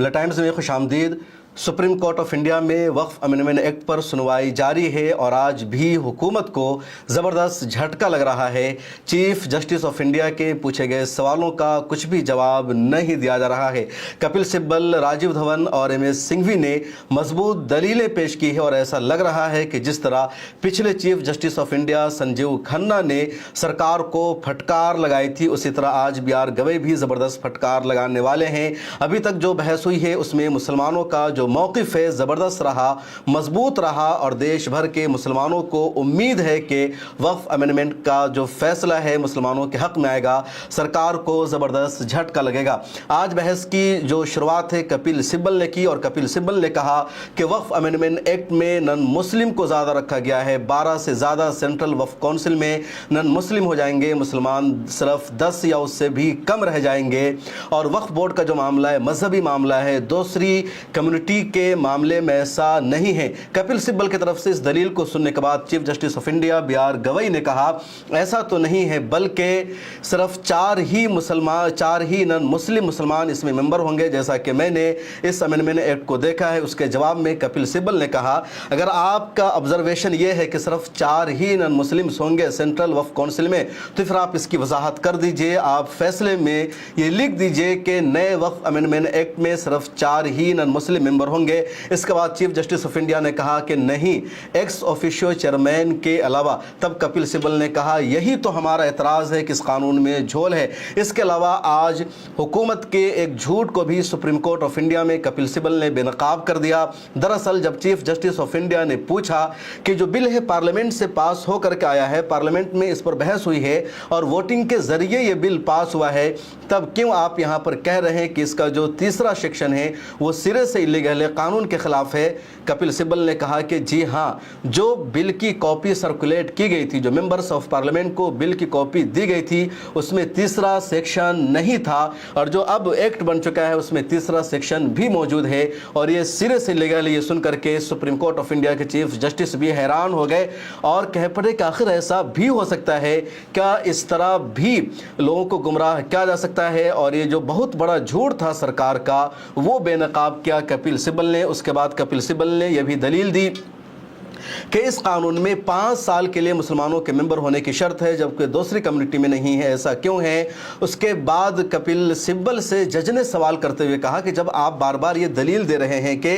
Times में खुश आमदीद। सुप्रीम कोर्ट ऑफ इंडिया में वक्फ अमेंडमेंट एक्ट पर सुनवाई जारी है और आज भी हुकूमत को ज़बरदस्त झटका लग रहा है। चीफ जस्टिस ऑफ इंडिया के पूछे गए सवालों का कुछ भी जवाब नहीं दिया जा रहा है। कपिल सिब्बल, राजीव धवन और एमएस सिंघवी ने मजबूत दलीलें पेश की है और ऐसा लग रहा है कि जिस तरह पिछले chief justice of India Sanjeev Khanna ने सरकार को फटकार लगाई थी, उसी तरह आज BR गवई भी ज़बरदस्त फटकार लगाने वाले हैं। अभी तक जो बहस हुई है उसमें मुसलमानों का जो मौक़िफ़ है ज़बरदस्त रहा, मजबूत रहा और देश भर के मुसलमानों को उम्मीद है कि वक्फ अमेंडमेंट का जो फैसला है मुसलमानों के हक़ में आएगा, सरकार को ज़बरदस्त झटका लगेगा। आज बहस की जो शुरुआत है कपिल सिब्बल ने की और कपिल सिब्बल ने कहा कि वक्फ अमेंडमेंट एक्ट में नन मुस्लिम को ज़्यादा रखा गया है। 12 से ज़्यादा सेंट्रल वक्फ काउंसिल में नन मुस्लिम हो जाएंगे, मुसलमान सिर्फ 10 या उससे भी कम रह जाएंगे। और वक्फ बोर्ड का जो मामला है मजहबी मामला है, दूसरी कम्युनिटी के मामले में ऐसा नहीं है। कपिल सिब्बल की तरफ से इस दलील को सुनने के बाद chief justice of India BR Gavai ने कहा ऐसा तो नहीं है, बल्कि सिर्फ 4 ही नन मुस्लिम मुसलमान इसमें मेंबर होंगे जैसा कि मैंने इस अमेंडमेंट एक्ट को देखा है। उसके जवाब में कपिल सिब्बल ने कहा अगर आपका ऑब्जर्वेशन ये है कि सिर्फ 4 ही नन मुस्लिम्स होंगे सेंट्रल वक्फ काउंसिल में, तो फिर आप इसकी वजाहत कर दीजिए। आप फैसले में ये लिख दीजिए कि नए वक्फ अमेंडमेंट एक्ट में सिर्फ 4 ही नन मुस्लिम मेंबर होंगे। इसके बाद चीफ जस्टिस ऑफ इंडिया ने कहा कि नहीं, एक्स ऑफिशियो चेयरमैन के अलावा। तब कपिल सिब्बल ने कहा यही तो हमारा एतराज़ है कि इस कानून में झोल है। इसके अलावा आज हुकूमत के एक झूठ को भी सुप्रीम कोर्ट ऑफ इंडिया में कपिल सिब्बल ने बेनकाब कर दिया। दरअसल जब चीफ जस्टिस ऑफ इंडिया ने पूछा कि जो बिल है पार्लियामेंट से पास होकर के आया है, पार्लियामेंट में इस पर बहस हुई है और वोटिंग के जरिए ये बिल पास हुआ है, तब क्यों आप यहाँ पर कह रहे हैं कि इसका जो तीसरा सेक्शन है वो सिरे से इलीगल है, कानून के खिलाफ है। कपिल सिब्बल ने कहा कि जी हाँ, जो बिल की कॉपी सर्कुलेट की गई थी, जो मेंबर्स ऑफ पार्लियामेंट को बिल की कॉपी दी गई थी, उसमें तीसरा सेक्शन नहीं था और जो अब एक्ट बन चुका है उसमें तीसरा सेक्शन भी मौजूद है और ये सिरे से इलीगल है। ये सुन करके सुप्रीम कोर्ट ऑफ इंडिया के चीफ जस्टिस भी हैरान हो गए और कह पड़े कि आखिर ऐसा भी हो सकता है क्या? इस तरह भी लोगों को गुमराह किया जा सकता है? और ये जो बहुत बड़ा झूठ था सरकार का वो बेनकाब किया कपिल सिब्बल ने। उसके बाद कपिल सिब्बल ने यह भी दलील दी कि इस कानून में 5 साल के लिए मुसलमानों के मेंबर होने की शर्त है जबकि दूसरी कम्युनिटी में नहीं है। ऐसा क्यों है? उसके बाद कपिल सिब्बल से जज ने सवाल करते हुए कहा कि जब आप बार बार ये दलील दे रहे हैं कि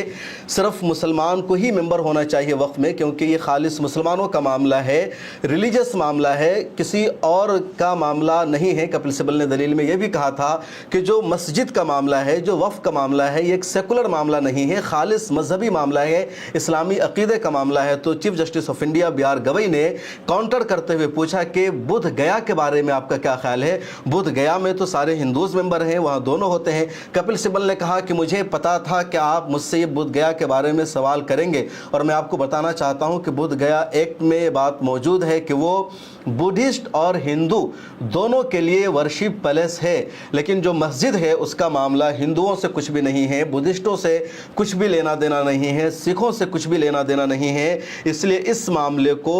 सिर्फ मुसलमान को ही मेंबर होना चाहिए वक्फ में, क्योंकि ये खालिस मुसलमानों का मामला है, रिलीजियस मामला है, किसी और का मामला नहीं है। कपिल सिब्बल ने दलील में यह भी कहा था कि जो मस्जिद का मामला है, जो वक्फ का मामला है, ये एक सेकुलर मामला नहीं है, खालिस मजहबी मामला है, इस्लामी अकीदे का मामला है। तो chief justice of India BR Gavai ने काउंटर करते हुए पूछा कि बुध गया के बारे में आपका क्या ख्याल है? बुध गया में तो सारे हिंदूज मेंबर हैं, वहाँ दोनों होते हैं। कपिल सिब्बल ने कहा कि मुझे पता था कि आप मुझसे ये बुध गया के बारे में सवाल करेंगे और मैं आपको बताना चाहता हूँ कि बुध गया एक्ट में ये बात मौजूद है कि वो बुद्धिस्ट और हिंदू दोनों के लिए वर्शिप पैलेस है, लेकिन जो मस्जिद है उसका मामला हिंदुओं से कुछ भी नहीं है, बुद्धिस्टों से कुछ भी लेना देना नहीं है, सिखों से कुछ भी लेना देना नहीं है। इसलिए इस मामले को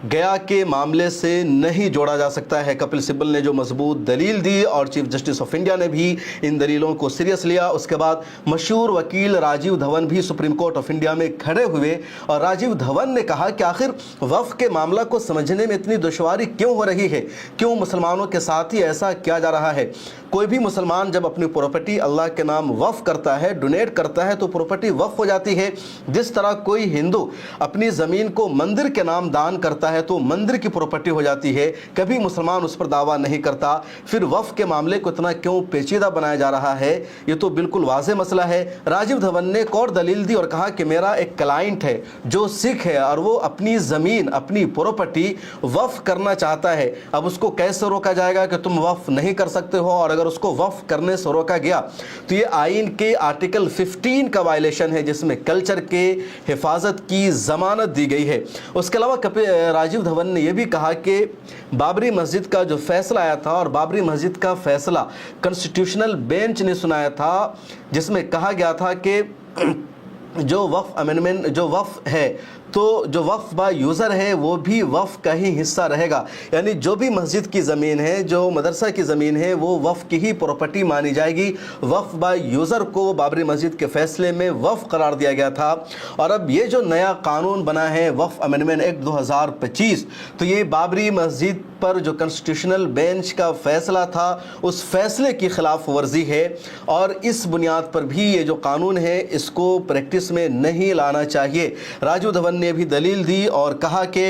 गया के मामले से नहीं जोड़ा जा सकता है। कपिल सिब्बल ने जो मजबूत दलील दी और चीफ जस्टिस ऑफ इंडिया ने भी इन दलीलों को सीरियस लिया। उसके बाद मशहूर वकील राजीव धवन भी सुप्रीम कोर्ट ऑफ इंडिया में खड़े हुए और राजीव धवन ने कहा कि आखिर वक्फ के मामला को समझने में इतनी दुश्वारी क्यों हो रही है, क्यों मुसलमानों के साथ ही ऐसा किया जा रहा है? कोई भी मुसलमान जब अपनी प्रॉपर्टी अल्लाह के नाम वक्फ करता है, डोनेट करता है, तो प्रॉपर्टी वक्फ हो जाती है। जिस तरह कोई हिंदू अपनी ज़मीन को मंदिर के नाम दान करता है तो मंदिर की प्रॉपर्टी हो जाती है, कभी मुसलमान उस पर दावा नहीं करता। फिर वक्फ के मामले को इतना क्यों पेचीदा बनाया जा रहा है? ये तो बिल्कुल वाज़ेह मसला है। राजीव धवन ने एक और दलील दी और कहा कि मेरा एक क्लाइंट है जो सिख है और वो अपनी ज़मीन, अपनी प्रॉपर्टी वक्फ करना चाहता है। अब उसको कैसे रोका जाएगा कि तुम वक्फ नहीं कर सकते हो? और अगर उसको वक्फ करने से रोका गया तो ये आइन के आर्टिकल 15 का वायलेशन है जिसमें कल्चर के हिफाजत की ज़मानत दी गई है। उसके अलावा राजीव धवन ने यह भी कहा कि बाबरी मस्जिद का जो फैसला आया था और बाबरी मस्जिद का फैसला कॉन्स्टिट्यूशनल बेंच ने सुनाया था जिसमें कहा गया था कि जो वक्फ अमेंडमेंट जो वक्फ है तो जो वक्फ बाय यूज़र है वो भी वक्फ का ही हिस्सा रहेगा, यानी जो भी मस्जिद की ज़मीन है, जो मदरसा की ज़मीन है, वो वक्फ की ही प्रॉपर्टी मानी जाएगी। वक्फ बाय यूज़र को बाबरी मस्जिद के फैसले में वक्फ करार दिया गया था। और अब ये जो नया कानून बना है वक्फ अमेंडमेंट एक्ट 2025, तो ये बाबरी मस्जिद पर जो कॉन्स्टिट्यूशनल बेंच का फैसला था उस फैसले की खिलाफ वर्जी है, और इस बुनियाद पर भी ये जो कानून है इसको प्रैक्टिस में नहीं लाना चाहिए। राजीव धवन ने भी दलील दी और कहा कि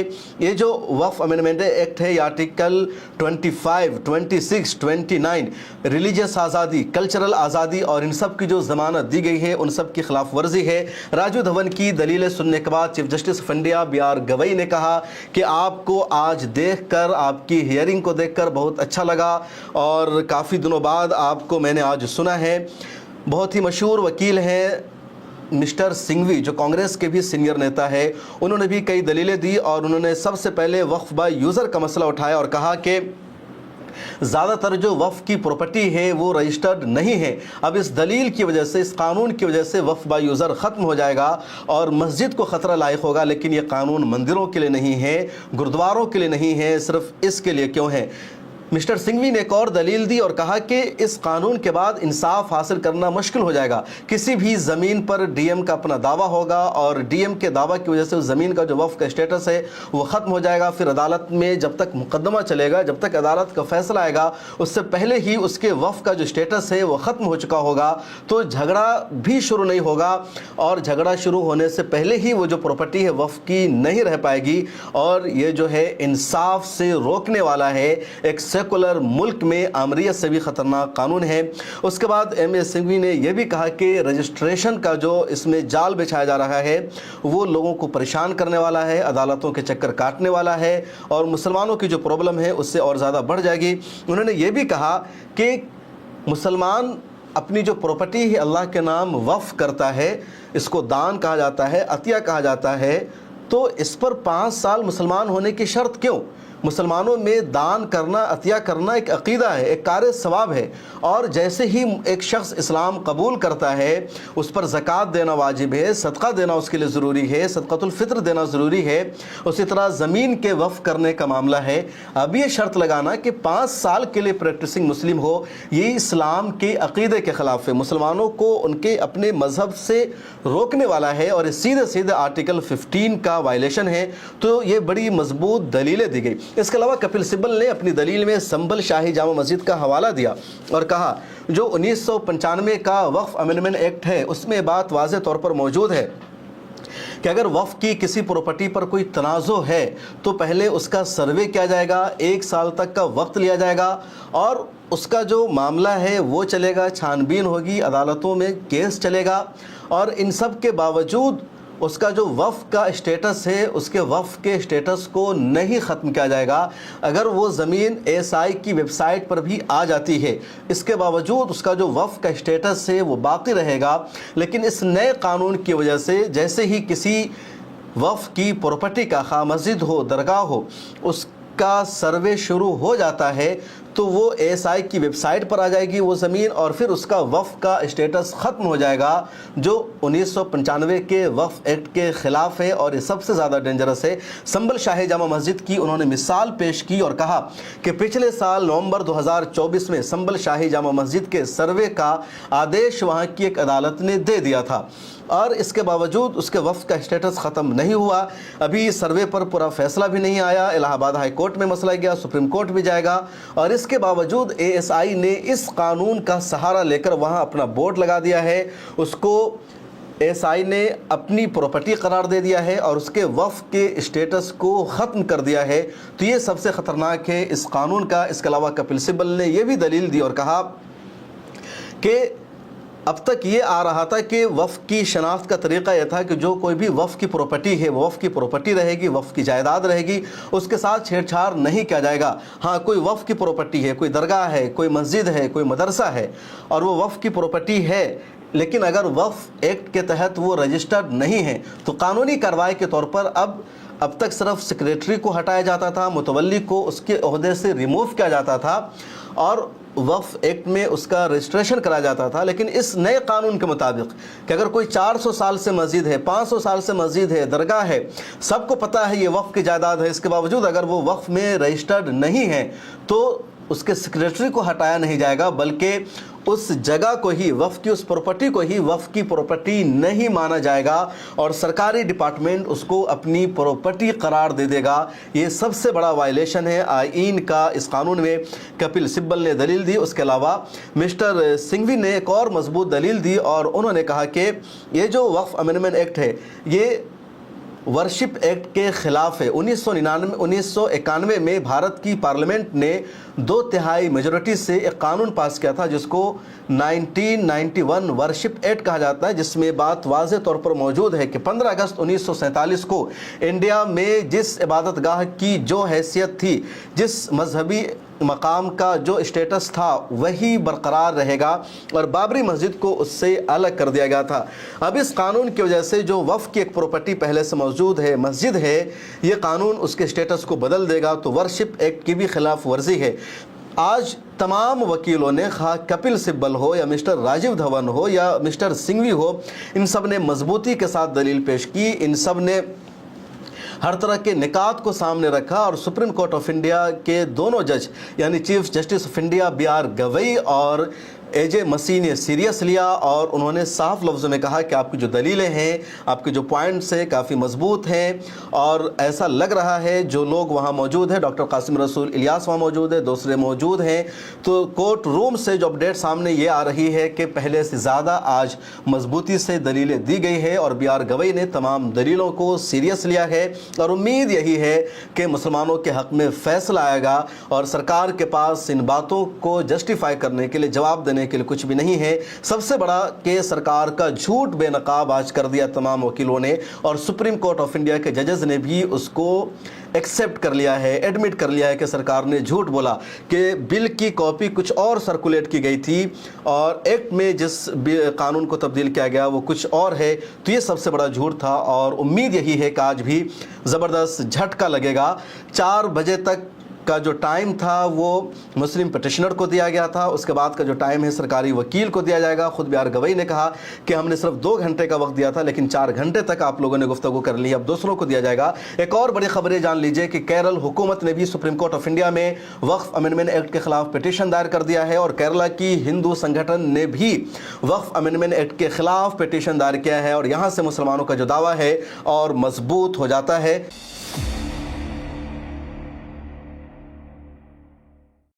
ये जो वक्फ अमेंडमेंट एक्ट है, ये आर्टिकल 25, 26, 29 रिलीजियस आज़ादी, कल्चरल आज़ादी और इन सब की जो ज़मानत दी गई है उन सब की खिलाफ वर्जी है। राजीव धवन की दलीलें सुनने के बाद chief justice of India BR Gavai ने कहा कि आपको आज देखकर, आपकी हियरिंग को देखकर बहुत अच्छा लगा और काफ़ी दिनों बाद आपको मैंने आज सुना है। बहुत ही मशहूर वकील हैं मिस्टर सिंघवी, जो कांग्रेस के भी सीनियर नेता है, उन्होंने भी कई दलीलें दी और उन्होंने सबसे पहले वक्फ बाय यूज़र का मसला उठाया और कहा कि ज़्यादातर जो वक्फ की प्रॉपर्टी है वो रजिस्टर्ड नहीं है। अब इस दलील की वजह से, इस कानून की वजह से वक्फ बाय यूज़र ख़त्म हो जाएगा और मस्जिद को ख़तरा लायक होगा। लेकिन ये कानून मंदिरों के लिए नहीं है, गुरुद्वारों के लिए नहीं है, सिर्फ इसके लिए क्यों है? मिस्टर सिंघवी ने एक और दलील दी और कहा कि इस कानून के बाद इंसाफ हासिल करना मुश्किल हो जाएगा। किसी भी ज़मीन पर डीएम का अपना दावा होगा और डीएम के दावा की वजह से उस ज़मीन का जो वक्फ का स्टेटस है वो ख़त्म हो जाएगा। फिर अदालत में जब तक मुकदमा चलेगा, जब तक अदालत का फैसला आएगा, उससे पहले ही उसके वक्फ का जो स्टेटस है वो ख़त्म हो चुका होगा, तो झगड़ा भी शुरू नहीं होगा और झगड़ा शुरू होने से पहले ही वो जो प्रॉपर्टी है वक्फ की नहीं रह पाएगी। और ये जो है इंसाफ से रोकने वाला है, एक सेकुलर मुल्क में आमरीत से भी ख़तरनाक कानून है। उसके बाद MA सिंघवी ने यह भी कहा कि रजिस्ट्रेशन का जो इसमें जाल बिछाया जा रहा है वो लोगों को परेशान करने वाला है, अदालतों के चक्कर काटने वाला है और मुसलमानों की जो प्रॉब्लम है उससे और ज़्यादा बढ़ जाएगी। उन्होंने ये भी कहा कि मुसलमान अपनी जो प्रॉपर्टी है अल्लाह के नाम वक्फ करता है, इसको दान कहा जाता है, अतिया कहा जाता है, तो इस पर 5 साल मुसलमान होने की शर्त क्यों? मुसलमानों में दान करना, अतिया करना एक अक़ीदा है, एक कार सवाब है। और जैसे ही एक शख्स इस्लाम कबूल करता है उस पर ज़कात देना वाजिब है, सदका देना उसके लिए ज़रूरी है, सदक़तुल फ़ित्र देना ज़रूरी है। उसी तरह ज़मीन के वफ़ करने का मामला है। अब ये शर्त लगाना कि 5 साल के लिए प्रैक्टिसिंग मुस्लिम हो, ये इस्लाम के अक़ीदे के ख़िलाफ़ है, मुसलमानों को उनके अपने मज़हब से रोकने वाला है और सीधे सीधे आर्टिकल 15 का वायलेशन है। तो ये बड़ी मजबूत दलीलें दी गई। इसके अलावा कपिल सिब्बल ने अपनी दलील में संभल शाही जामा मस्जिद का हवाला दिया और कहा जो 1995 का वक्फ अमेंडमेंट एक्ट है उसमें बात वाज़ेह तौर पर मौजूद है कि अगर वक्फ की किसी प्रॉपर्टी पर कोई तनाज़ो है तो पहले उसका सर्वे किया जाएगा, 1 साल तक का वक्त लिया जाएगा और उसका जो मामला है वो चलेगा, छानबीन होगी, अदालतों में केस चलेगा। और इन सब के बावजूद उसका जो वफ़ का स्टेटस है उसके वफ़ के स्टेटस को नहीं ख़त्म किया जाएगा। अगर वो ज़मीन SI की वेबसाइट पर भी आ जाती है, इसके बावजूद उसका जो वफ़ का स्टेटस है वो बाकी रहेगा। लेकिन इस नए कानून की वजह से जैसे ही किसी वफ़ की प्रॉपर्टी का, खा मस्जिद हो, दरगाह हो, उसका सर्वे शुरू हो जाता है तो वो SI की वेबसाइट पर आ जाएगी वो ज़मीन और फिर उसका वफ़ का स्टेटस ख़त्म हो जाएगा, जो 1995 के वफ़ एक्ट के ख़िलाफ़ है और ये सबसे ज़्यादा डेंजरस है। संभल शाही जामा मस्जिद की उन्होंने मिसाल पेश की और कहा कि पिछले साल नवंबर 2024 में संभल शाही जामा मस्जिद के सर्वे का आदेश वहाँ की एक अदालत ने दे दिया था और इसके बावजूद उसके वफ़ का स्टेटस ख़त्म नहीं हुआ। अभी सर्वे पर पूरा फ़ैसला भी नहीं आया, इलाहाबाद हाई कोर्ट में मसला गया, सुप्रीम कोर्ट भी जाएगा और इसके बावजूद ASI ने इस कानून का सहारा लेकर वहाँ अपना बोर्ड लगा दिया है, उसको SI ने अपनी प्रॉपर्टी करार दे दिया है और उसके वफ़ के स्टेटस को ख़त्म कर दिया है। तो ये सबसे ख़तरनाक है इस कानून का। इसके अलावा कपिल सिब्बल ने यह भी दलील दी और कहा कि अब तक ये आ रहा था कि वफ़ की शनाख्त का तरीक़ा यह था कि जो कोई भी वफ़ की प्रॉपर्टी है वो वफ़ की प्रॉपर्टी रहेगी, वफ़ की जायदाद रहेगी, उसके साथ छेड़छाड़ नहीं किया जाएगा। हाँ, कोई वफ़ की प्रॉपर्टी है, कोई दरगाह है, कोई मस्जिद है, कोई मदरसा है और वो वफ़ की प्रॉपर्टी है, लेकिन अगर वफ़ एक्ट के तहत वो रजिस्टर्ड नहीं है तो कानूनी कार्रवाई के तौर पर अब तक सिर्फ सेक्रेटरी को हटाया जाता था, मुतवल्ली को उसके ओहदे से रिमूव किया जाता था और वक्फ एक्ट में उसका रजिस्ट्रेशन करा जाता था, लेकिन इस नए कानून के मुताबिक कि अगर कोई 400 साल से मस्जिद है, 500 साल से मस्जिद है, दरगाह है, सबको पता है ये वक्फ की जायदाद है, इसके बावजूद अगर वो वक्फ में रजिस्टर्ड नहीं है तो उसके सेक्रेटरी को हटाया नहीं जाएगा, बल्कि उस जगह को ही, वक्फ की उस प्रॉपर्टी को ही वक्फ की प्रॉपर्टी नहीं माना जाएगा और सरकारी डिपार्टमेंट उसको अपनी प्रॉपर्टी करार दे देगा। ये सबसे बड़ा वायलेशन है आईन का। इस कानून में कपिल सिब्बल ने दलील दी, उसके अलावा मिस्टर सिंघवी ने एक और मजबूत दलील दी और उन्होंने कहा कि ये जो वक्फ अमेंडमेंट एक्ट है ये वर्शिप एक्ट के खिलाफ है। 1991 में भारत की पार्लियामेंट ने 2/3 मेजॉरिटी से एक कानून पास किया था जिसको 1991 वर्शिप एक्ट कहा जाता है, जिसमें बात वाज़ेह तौर पर मौजूद है कि 15 अगस्त 1947 को इंडिया में जिस इबादतगाह की जो हैसियत थी, जिस मजहबी मकाम का जो स्टेटस था वही बरकरार रहेगा और बाबरी मस्जिद को उससे अलग कर दिया गया था। अब इस कानून की वजह से जो वक्फ की एक प्रॉपर्टी पहले से मौजूद है, मस्जिद है, ये कानून उसके स्टेटस को बदल देगा, तो वर्शिप एक्ट की भी खिलाफ वर्जी है। आज तमाम वकीलों ने, खा कपिल सिब्बल हो या मिस्टर राजीव धवन हो या मिस्टर सिंघवी हो, इन सब ने मजबूती के साथ दलील पेश की, इन सब ने हर तरह के निकात को सामने रखा और सुप्रीम कोर्ट ऑफ इंडिया के दोनों जज यानी chief justice of India BR Gavai और AJ मसीह ने सीरियस लिया और उन्होंने साफ लफ्ज़ों में कहा कि आपकी जो दलीलें हैं, आपके जो पॉइंट्स हैं काफ़ी मजबूत हैं और ऐसा लग रहा है जो लोग वहाँ मौजूद हैं, डॉक्टर कासिम रसूल इलियास वहाँ मौजूद है, दूसरे मौजूद हैं, तो कोर्ट रूम से जो अपडेट सामने ये आ रही है कि पहले से ज़्यादा आज मजबूती से दलीलें दी गई है और BR गवई ने तमाम दलीलों को सीरियस लिया है और उम्मीद यही है कि मुसलमानों के हक़ में फ़ैसला आएगा और सरकार के पास इन बातों को जस्टिफाई करने के लिए, जवाब देने के लिए कुछ भी नहीं है। सबसे बड़ा कि सरकार का झूठ बेनकाब आज कर दिया तमाम वकीलों ने और सुप्रीम कोर्ट ऑफ इंडिया के जजेस ने भी उसको एक्सेप्ट कर लिया है, एडमिट कर लिया है कि सरकार ने झूठ बोला कि बिल की कॉपी कुछ और सर्कुलेट की गई थी और एक्ट में जिस कानून को तब्दील किया गया वो कुछ और है। तो ये सबसे बड़ा झूठ था और उम्मीद यही है कि आज भी ज़बरदस्त झटका लगेगा। 4 बजे तक का जो टाइम था वो मुस्लिम पिटिशनर को दिया गया था, उसके बाद का जो टाइम है सरकारी वकील को दिया जाएगा। खुद BR गवई ने कहा कि हमने सिर्फ 2 घंटे का वक्त दिया था लेकिन 4 घंटे तक आप लोगों ने गुफ्तगू कर ली, अब दूसरों को दिया जाएगा। एक और बड़ी खबरें जान लीजिए कि केरल हुकूमत ने भी सुप्रीम कोर्ट ऑफ इंडिया में वक्फ अमेंडमेंट एक्ट के खिलाफ पिटिशन दायर कर दिया है और केरला की हिंदू संगठन ने भी वक्फ अमेंडमेंट एक्ट के खिलाफ पिटिशन दायर किया है और यहाँ से मुसलमानों का जो दावा है और मजबूत हो जाता है।